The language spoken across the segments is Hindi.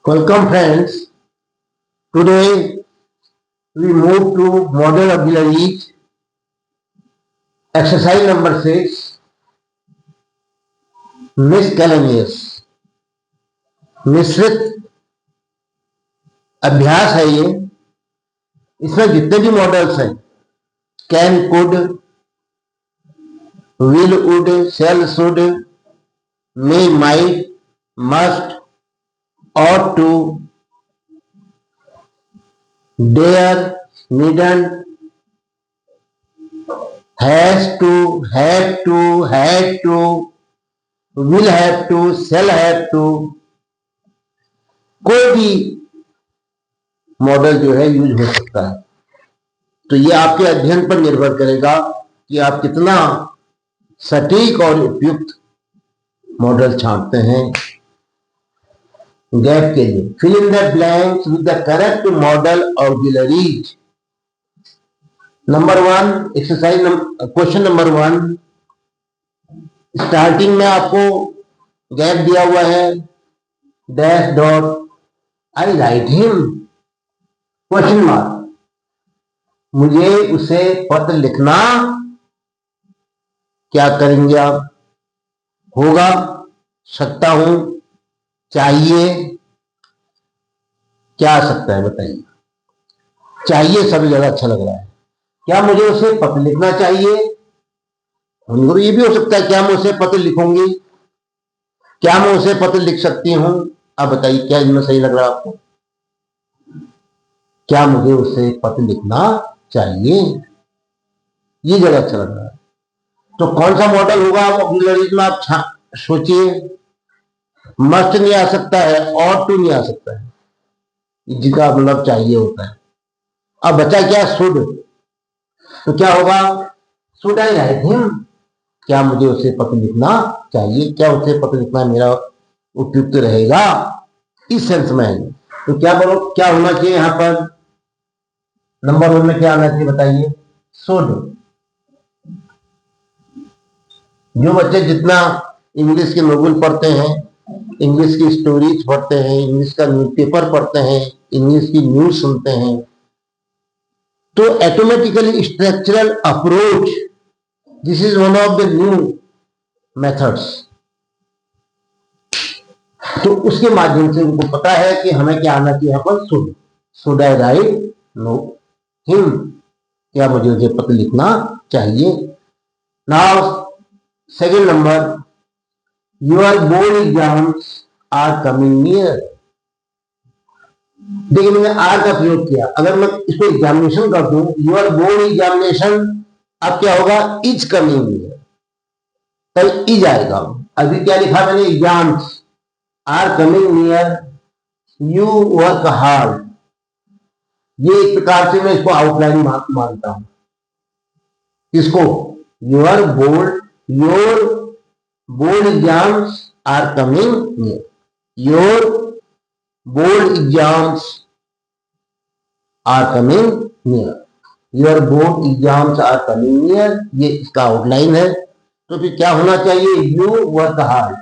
Welcome friends. Today we move to model auxiliaries, exercise number 6, miscellaneous. मिश्रित अभ्यास है ये। इसमें जितने भी मॉडल्स हैं, can, could, will, would, shall, should, may, might, must, ought to, dare, needn't, has to, had to, will have to, shall have to, कोई भी मॉडल जो है यूज हो सकता है। तो ये आपके अध्ययन पर निर्भर करेगा कि आप कितना सटीक और उपयुक्त मॉडल छांटते हैं गैप के लिए। Fill in the blanks with the correct modal auxiliaries. Number 1 exercise question number 1, starting में आपको गैप दिया हुआ है, dash dot, I write him, question mark, मुझे उसे पत्र लिखना, क्या करेंगे आप, होगा, सकता हूं, चाहिए, क्या आ सकता है बताइए। चाहिए सबसे ज्यादा अच्छा लग रहा है। क्या मुझे उसे पत्र लिखना चाहिए? उनको ये भी हो सकता है क्या मैं उसे पत्र लिखूंगी, क्या मैं उसे पत्र लिख सकती हूं। अब बताइए क्या इनमें सही लग रहा है आपको? क्या मुझे उसे पत्र लिखना चाहिए, ये ज्यादा अच्छा लग रहा है। तो कौन सा मॉडल होगा ऑक्सिलरीज में, आप सोचिए। मस्ट नहीं आ सकता है, ought to नहीं आ सकता है, जिसका मतलब चाहिए होता है। अब बचा क्या, शुड। तो क्या होगा, शुड आई राइट हिम, क्या मुझे उसे पत्र लिखना चाहिए, क्या उसे पत्र लिखना मेरा उपयुक्त रहेगा, इस सेंस में है। तो क्या बोलो, क्या होना चाहिए यहां पर? नंबर 1 में क्या आना चाहिए बताइए, शुड। जो बच्चे जितना इंग्लिश के नोवेल पढ़ते हैं, इंग्लिश की स्टोरीज पढ़ते हैं, इंग्लिश का न्यूज़पेपर पढ़ते हैं, इंग्लिश की न्यूज सुनते हैं, तो automatically structural approach, this is one of the new methods. तो उसके माध्यम से उनको पता है कि हमें क्या आना चाहिए यहां पर, should. Should I write no him, क्या मुझे उसे पत्र लिखना चाहिए। Now second number, your board exams are coming near. देखिए मैंने आर का प्रयोग किया, अगर मैं इसको एग्जामिनेशन कर दूं, योर बोर्ड एग्जामिनेशन, अब क्या होगा, इज कमिंग नियर, कल इज आएगा। अभी क्या लिखा मैंने, exams are coming near, you work hard. ये एक प्रकार से मैं इसको आउटलाइन मानता हूं। इसको your board exams are coming near, your board exams are coming near, your board exams are coming near, ये इसका आउटलाइन है। तो फिर क्या होना चाहिए, यू वर्क हार्ड,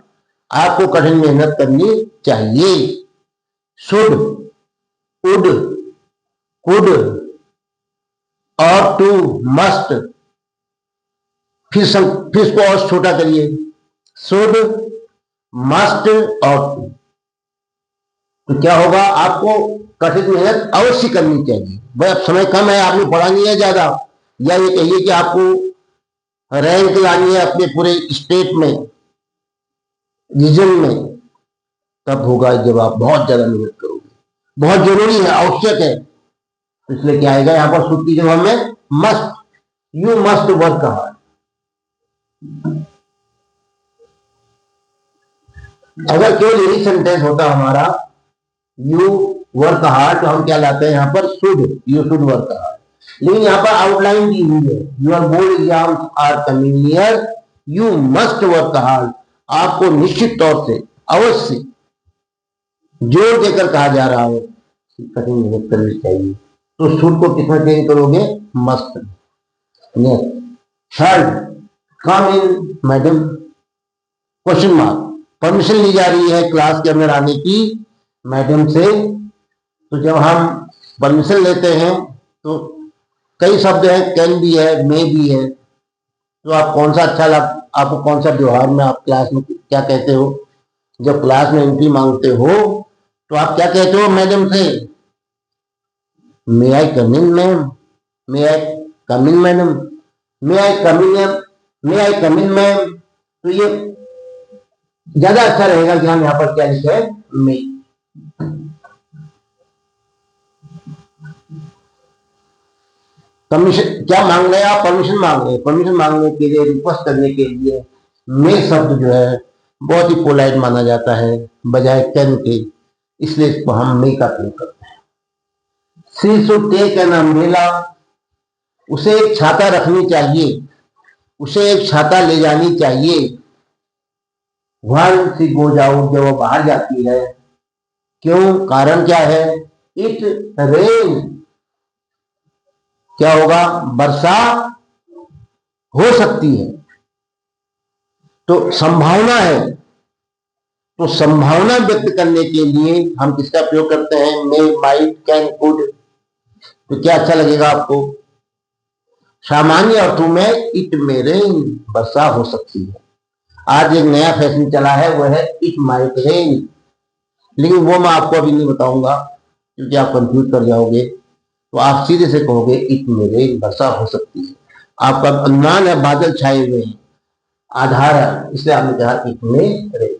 आपको कठिन मेहनत करनी चाहिए। Should, would, could, ought to, must, फिर इसको और छोटा करिए, शुड, मस्ट, ought to। तो क्या होगा, आपको कठिन मेहनत अवश्य करनी चाहिए। भाई अब समय कम है, आपने पढ़ा नहीं है ज्यादा, या ये कहिए कि आपको रैंक लानी है अपने पूरे स्टेट में, रीजन में, तब होगा जब आप बहुत ज्यादा मेहनत करोगे। बहुत जरूरी है, आवश्यक है। इसलिए क्या आएगा यहां पर, शुड की जगह में must, you must work hard. अगर केवल यही सेंटेंस होता हमारा, यू वर्क हार्ड, तो हम क्या लाते हैं यहां पर, should, you should work hard. लेकिन यहां पर आउटलाइन दी हुई है, your board exams are coming near, you must work hard, आपको निश्चित तौर से अवश्य जोर देकर कहा जा रहा है कठिन मेहनत करनी चाहिए। तो शुड को कितना चेंज करोगे, must. Third, come in madam, question mark, permission ली जा रही है क्लास के अंदर आने की, मैडम से। तो जब हम परमिशन लेते हैं तो कई शब्द हैं, कैन भी है, मे भी है। तो आप कौन सा अच्छा आपको कौन सा व्यवहार में आप क्लास में क्या कहते हो? जब क्लास में एंट्री मांगते हो तो आप क्या कहते हो मैडम से? May I come in ma'am, may I come in madam, may I come in, may I come in ma'am. तो ये ज्यादा अच्छा रहेगा कि हम यहाँ पर क्या लिखे हैं, मे। परमिशन क्या मांग रहे हैं आप? परमिशन मांग रहे हैं। परमिशन मांगने के लिए, रिक्वेस्ट करने के लिए मे शब्द जो है बहुत ही पोलाइट माना जाता है बजाय कैन के, इसलिए इसको हम मे का प्रयोग करते हैं। She should take an umbrella, उसे एक छाता रखनी चाहिए, उसे एक छाता ले जानी चाहिए। वन शी गोज आउट, जब वो बाहर जाती है। क्यों? कारण क्या है? इट रेन, क्या होगा? वर्षा हो सकती है। तो संभावना है, तो संभावना व्यक्त करने के लिए हम किसका प्रयोग करते हैं? मे, माइट, कैन, कुड। तो क्या अच्छा लगेगा आपको? सामान्य अर्थों में इट मे रेन, वर्षा हो सकती है। आज एक नया फैशन चला है, वो है इट माइट रेन, लेकिन वो मैं आपको अभी नहीं बताऊंगा क्योंकि आप कंफ्यूज कर जाओगे। तो आप सीधे से कहोगे इट मे रेन, वर्षा हो सकती है। आपका अनुमान है बादल छाए हुए हैं, आधार है, इसलिए आपने कहा it may rain.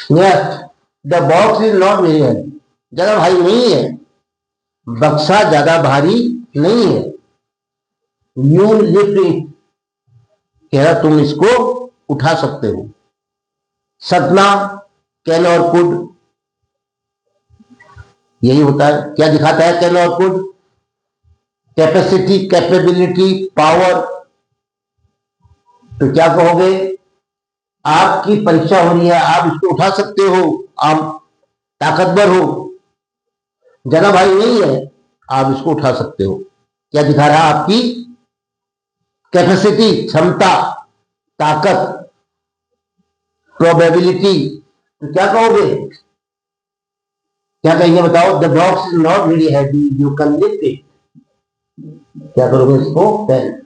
Next, the box is not very heavy, ज्यादा भारी नहीं है, बक्सा ज्यादा भारी नहीं है। यू लिफ्ट इट, कह रहा तुम इसको उठा सकते हो। सपना, कैन और कुड, यही होता है। क्या दिखाता है कैन और कुड? Capacity, capability, power. तो क्या कहोगे? आपकी परीक्षा हो रही है, आप इसको उठा सकते हो, आप ताकतवर हो, ज्यादा भारी नहीं है, आप इसको उठा सकते हो। क्या दिखा रहा है? आपकी कैपेसिटी, क्षमता, ताकत, प्रोबेबिलिटी। तो क्या कहोगे? क्या कहेंगे बताओ? The box is not very heavy, you can lift it. क्या करोगे इसको? Can,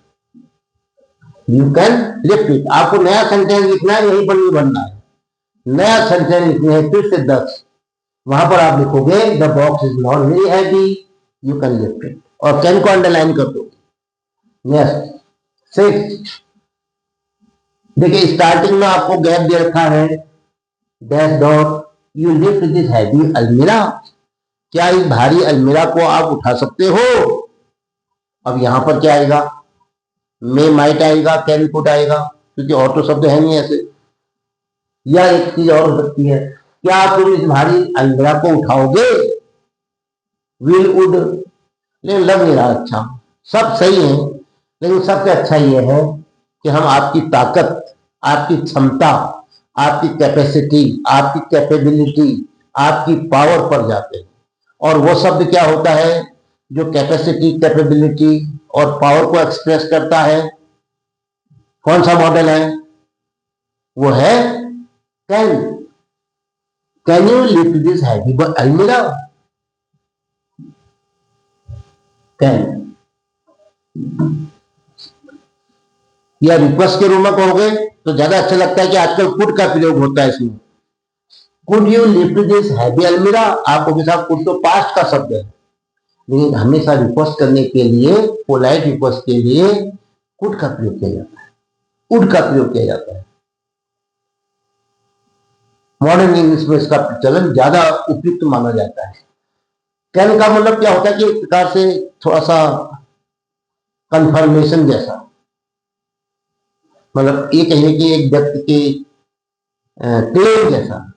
you can lift it. आपको नया सेंटेंस लिखना है, यही पर नहीं बनना है। नया सेंटेंस लिखना है फिर से 10, वहां पर आप लिखोगे the box is not very heavy, you can lift it, और कैन को अंडरलाइन कर दो। नेक्स्ट, 6, देखिए स्टार्टिंग में आपको गैप दे रखा है, dash dot, you lift this heavy अलमीरा, क्या इस भारी अलमीरा को आप उठा सकते हो? अब यहां पर क्या आएगा? मे माइट आएगा, कैन कुड आएगा, क्योंकि और तो शब्द है नहीं ऐसे। या एक चीज और हो सकती है, क्या तुम इस भारी अलमीरा को उठाओगे? विल, वुड, लेकिन लग नहीं रहा अच्छा। सब सही है, लेकिन सबसे अच्छा यह है कि हम आपकी ताकत, आपकी क्षमता, आपकी कैपेसिटी, आपकी कैपेबिलिटी, आपकी पावर पर जाते हैं। और वो शब्द क्या होता है जो कैपेसिटी, कैपेबिलिटी और पावर को एक्सप्रेस करता है? कौन सा मॉडल है? वो है can. Can you lift this heavy अलमीरा? कैन। या रिक्वेस्ट के रूप में कहोगे तो ज्यादा अच्छा लगता है कि आजकल कुड का प्रयोग होता है इसमें। Could you lift this heavy अलमीरा? आपको भी साहब कुड तो पास्ट का शब्द है, लेकिन हमेशा रिक्वेस्ट करने के लिए, पोलाइट रिक्वेस्ट के लिए कुड का प्रयोग किया जाता है, कुड का प्रयोग किया जाता है। मॉडर्न इंग्लिश में इसका प्रचलन ज्यादा उपयुक्त माना जाता है। कैन का मतलब क्या होता है कि एक प्रकार से थोड़ा सा कंफर्मेशन जैसा, मतलब ये कहिए कि एक व्यक्ति के क्लेम जैसा।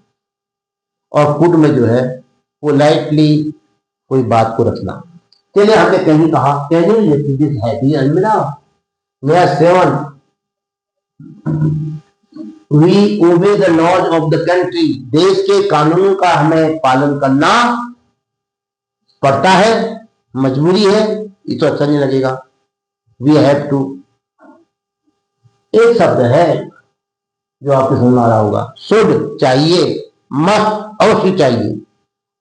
और कुड में जो है पोलाइटली कोई बात को रखना। चलिए हमने कहीं कहा can you lift this heavy अलमीरा। नया 7, we obey the laws of the country, देश के कानूनों का हमें पालन करना पड़ता है, मजबूरी है। ये तो अच्छा नहीं लगेगा, वी हैव टू। एक शब्द है जो आपको समझ में आ रहा होगा। शुड चाहिए, मस्ट अवश्य चाहिए,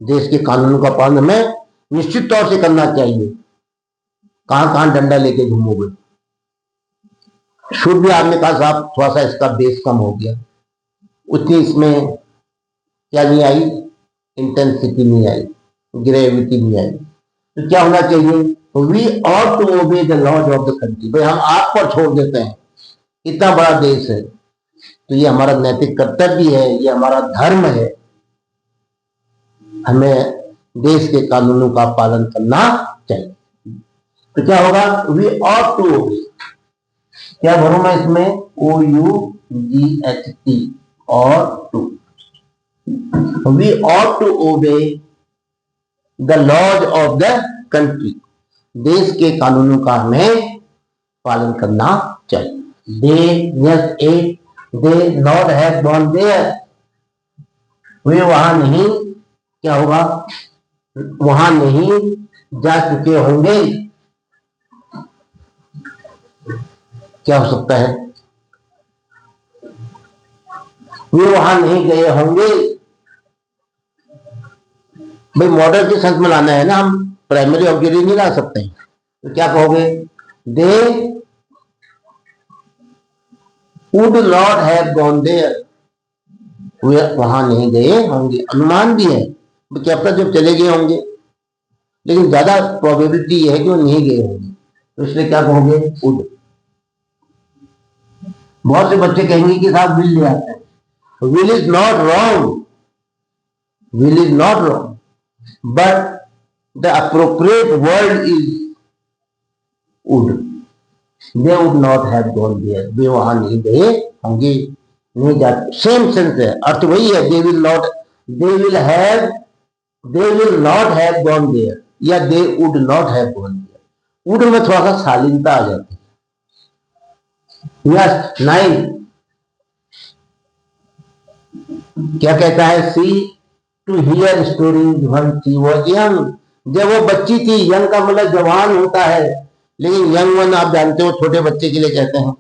देश के कानूनों का पालन हमें निश्चित तौर से करना चाहिए। कहां कहां डंडा लेके घूमोगे। शुड भी आपने कहा साहब थोड़ा सा इसका बेस कम हो गया, उतनी इसमें क्या नहीं आई, इंटेंसिटी नहीं आई, ग्रेविटी नहीं आई। तो क्या होना चाहिए, we ought to obey the laws of the country. भाई हम आप पर छोड़ देते हैं, इतना बड़ा देश है तो ये हमारा नैतिक कर्तव्य है, ये हमारा धर्म है, हमें देश के कानूनों का पालन करना चाहिए। तो क्या होगा, वी ऑट टू ओबे, क्या भरूं मैं इसमें, OUGHT और to, we ought to obey the laws of the country, देश के कानूनों का हमें पालन करना चाहिए। They not have gone there, वे वहां नहीं, क्या होगा, वहां नहीं जा चुके होंगे। क्या हो सकता है, वे वहां नहीं गए होंगे। भाई मॉडल के सेंस में लाना है ना, हम प्राइमरी ऑब्जेक्टिव नहीं ला सकते हैं। तो क्या कहोगे, they would not have gone there, वे वहां नहीं गए होंगे। अनुमान भी है, क्या पता जब चले गए होंगे, लेकिन ज्यादा प्रोबेबिलिटी है कि वो नहीं गए होंगे, तो इसलिए क्या कहोगे, वुड। बहुत से बच्चे कहेंगे कि साहब विल ले आते हैं, will is not wrong, will is not wrong, but the appropriate word is would. They would not have gone there, वे वहां नहीं गए होंगे, नहीं जाते, सेम सेंस है, अर्थ वही है। They will not, they will not have gone there, या they would not have gone there. Would में थोड़ा सा शालीनता आ जाती है। यस 9 क्या कहता है, she to hear stories when she was young, जब वो बच्ची थी, यंग का मतलब जवान होता है, लेकिन यंग वन आप जानते हो छोटे बच्चे के लिए कहते हैं,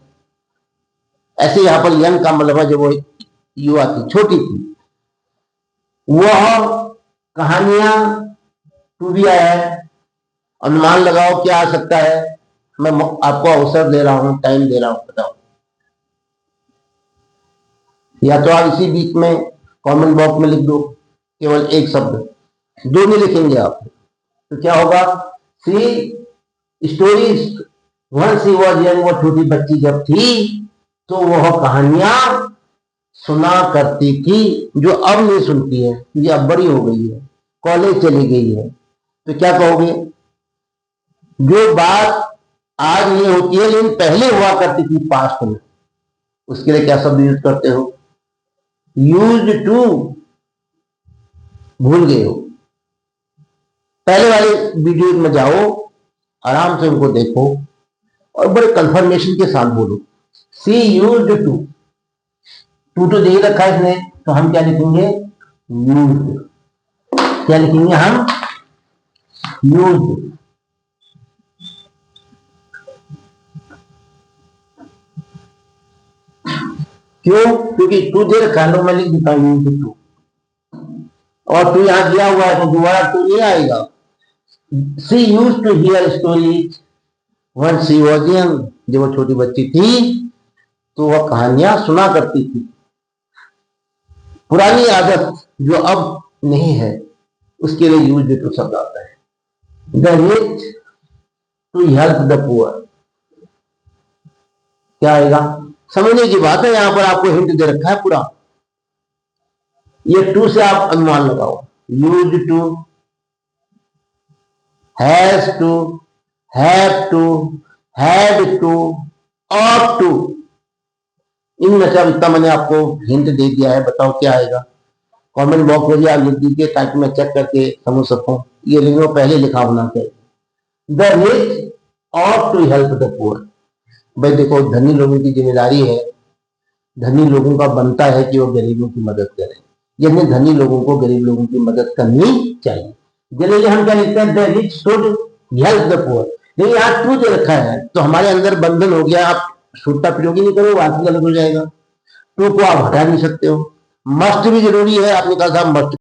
ऐसे यहां पर यंग का मतलब है जब वो युवा थी, छोटी थी। वह कहानियां, टू भी आया है, अनुमान लगाओ क्या आ सकता है, मैं आपको अवसर दे रहा हूं, टाइम दे रहा हूं, बताओ। या तो आप इसी बीच में कमेंट बॉक्स में लिख दो केवल एक शब्द, दो नहीं लिखेंगे आप, तो क्या होगा, she stories when she was young, वो छोटी बच्ची जब थी तो वह कहानियां सुना करती थी, जो अब नहीं सुनती है, ये अब बड़ी हो गई है, कॉलेज चली गई है। तो क्या कहोगे, जो बात आज नहीं होती है लेकिन पहले हुआ करती थी पास्ट में, उसके लिए क्या शब्द यूज करते हो, यूज टू, भूल गए हो। पहले वाले वीडियो में जाओ, आराम से उनको देखो और बड़े कंफर्मेशन के साथ बोलो, सी यूज टू, टू तो दे रखा है इसने, तो हम क्या लिखेंगे, यूज, क्या लिखेंगे हम, यूज। क्यों, क्योंकि टू दे रखा है, मैं लिख देता हूं यूज टू, और टू यहां दिया हुआ है तो दोबारा टू नहीं आएगा। She use to hear stories when she was young, जब वो छोटी बच्ची थी तो वह कहानियां सुना करती थी। पुरानी आदत जो अब नहीं है, उसके लिए यूज टू शब्द आता है। The rich to help the poor, क्या आएगा, समझने की बात है, यहां पर आपको हिंट दे रखा है पूरा, ये टू से आप अनुमान लगाओ, use to, has to, have to, had to, ought to, इनमें से अब इतना मैंने आपको हिंट दे दिया है, बताओ क्या आएगा। कमेंट बॉक्स में आप लिख दीजिए ताकि मैं चेक करके समझ सकूं, ये लिखो पहले लिखा होना चाहिए, the rich ought to help the poor. भाई देखो, धनी लोगों की जिम्मेदारी है, धनी लोगों का बनता है कि वो गरीबों की मदद करें, यानी धनी लोगों को गरीब लोगों की मदद करनी चाहिए। जनरली हम क्या लिखते हैं, the rich should help the poor, लेकिन यहाँ टू दे रखा है तो हमारे अंदर बंधन हो गया, आप शुड का प्रयोग ही नहीं करो, वाक्य गलत हो जाएगा। टू को आप हटा नहीं सकते हो। मस्ट भी जरूरी है, आपने कहा था मस्ट